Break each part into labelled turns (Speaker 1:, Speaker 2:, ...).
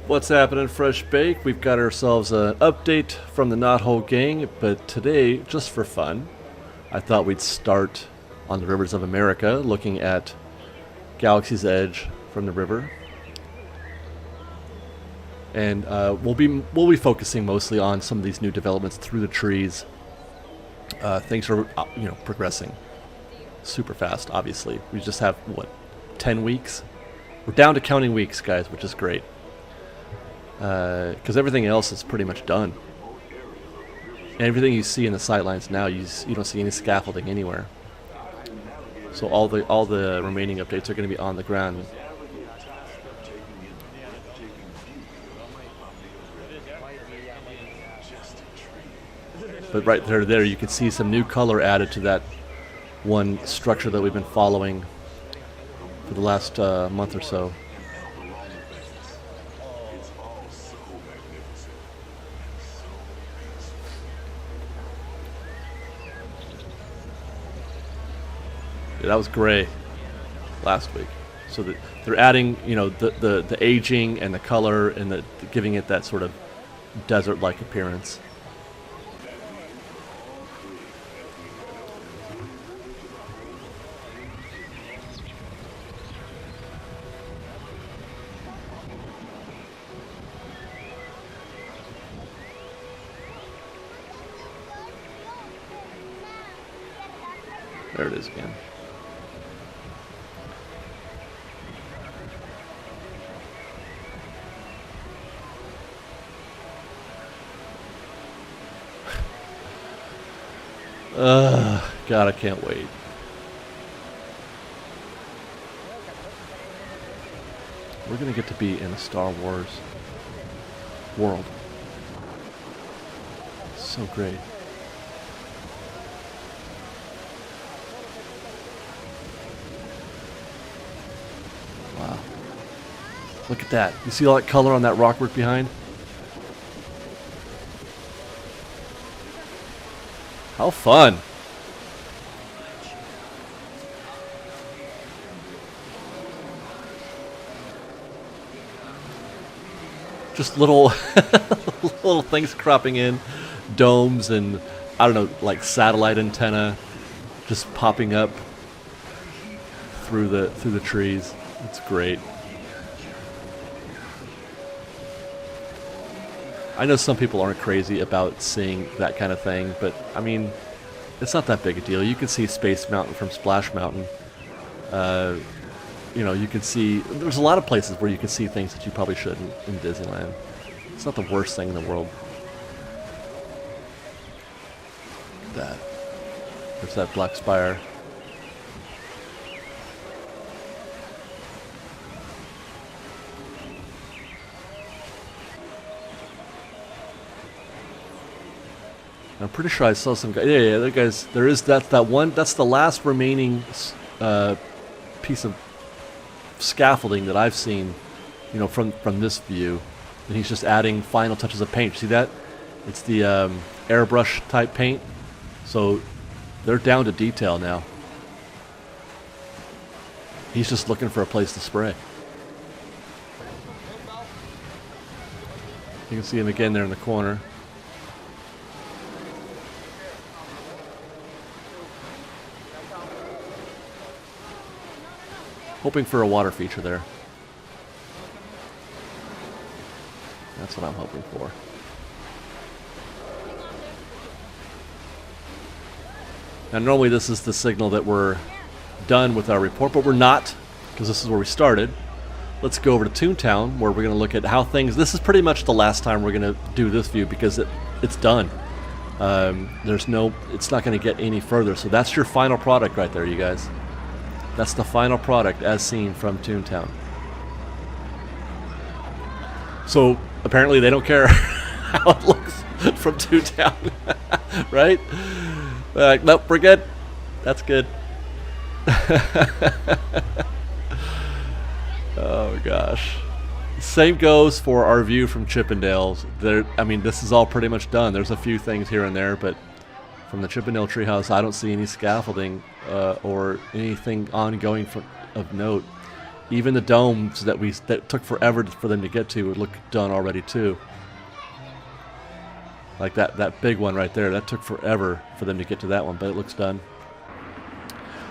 Speaker 1: What's happening, Fresh Bake? We've got ourselves an update from the Knothole gang, but today, just for fun, I thought we'd start on the rivers of America, looking at Galaxy's Edge from the river, and we'll be focusing mostly on some of these new developments through the trees. Things are progressing super fast. Obviously, we just have 10 weeks. We're down to counting weeks, guys, which is great. Because everything else is pretty much done. And everything you see in the sightlines now, you don't see any scaffolding anywhere. So all the remaining updates are going to be on the ground. But right there, you can see some new color added to that one structure that we've been following for the last month or so. That was gray last week, so that they're adding, the aging and the color and giving it that sort of desert-like appearance. There it is again. God, I can't wait. We're gonna get to be in a Star Wars world. So great. Wow. Look at that. You see all that color on that rockwork behind? How fun. Just little little things cropping in, domes and I don't know, like satellite antenna just popping up through the trees. It's great. I know some people aren't crazy about seeing that kind of thing, but I mean, it's not that big a deal. You can see Space Mountain from Splash Mountain. You can see, there's a lot of places where you can see things that you probably shouldn't in Disneyland. It's not the worst thing in the world. That. There's that black spire. I'm pretty sure I saw some guy. Yeah, there guys. There is that one. That's the last remaining piece of scaffolding that I've seen, from this view. And he's just adding final touches of paint. See that? It's the airbrush type paint. So they're down to detail now. He's just looking for a place to spray. You can see him again there in the corner. Hoping for a water feature there. That's what I'm hoping for. Now normally this is the signal that we're done with our report, but we're not, because this is where we started. Let's go over to Toontown, where we're going to look at how things... This is pretty much the last time we're going to do this view, because it's done. It's not going to get any further, so that's your final product right there, you guys. That's the final product as seen from Toontown. So apparently they don't care how it looks from Toontown, right? They're like, nope, we're good. That's good. Oh gosh. Same goes for our view from Chippendales. This is all pretty much done. There's a few things here and there, but from the Chippendale Treehouse, I don't see any scaffolding or anything ongoing of note. Even the domes that took forever for them to get to would look done already too. Like that big one right there, that took forever for them to get to that one, but it looks done.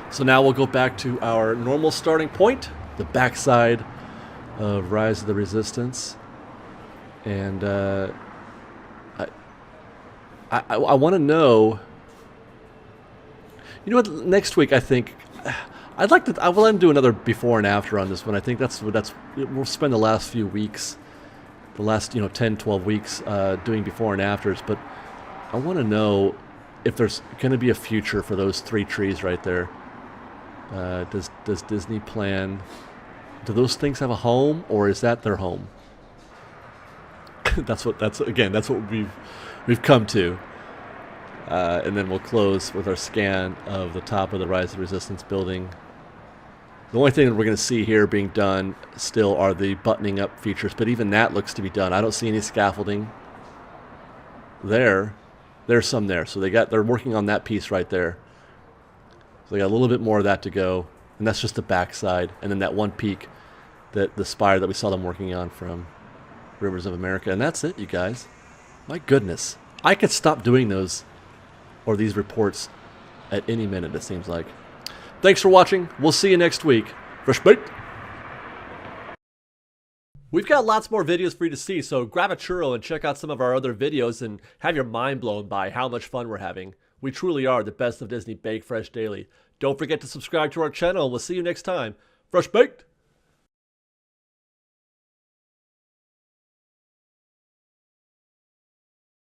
Speaker 1: So now we'll go back to our normal starting point, the backside of Rise of the Resistance. And I want to know, you know what, next week I think, I'd like to, I will do another before and after on this one. I think we'll spend the last few weeks, the last 10, 12 weeks doing before and afters, but I want to know if there's going to be a future for those 3 trees right there. Does Disney plan, do those things have a home, or is that their home? that's what we've come to. And then we'll close with our scan of the top of the Rise of Resistance building. The only thing that we're going to see here being done still are the buttoning up features, but even that looks to be done. I don't see any scaffolding there. There's some there, so they're working on that piece right there. So they got a little bit more of that to go, and that's just the backside, and then that one peak, the spire that we saw them working on from Rivers of America, and that's it, you guys. My goodness, I could stop doing those or these reports at any minute, it seems like. Thanks for watching. We'll see you next week. Fresh baked. We've got lots more videos for you to see, so grab a churro and check out some of our other videos and have your mind blown by how much fun we're having. We truly are the best of Disney Bake Fresh Daily. Don't forget to subscribe to our channel, and we'll see you next time. Fresh baked.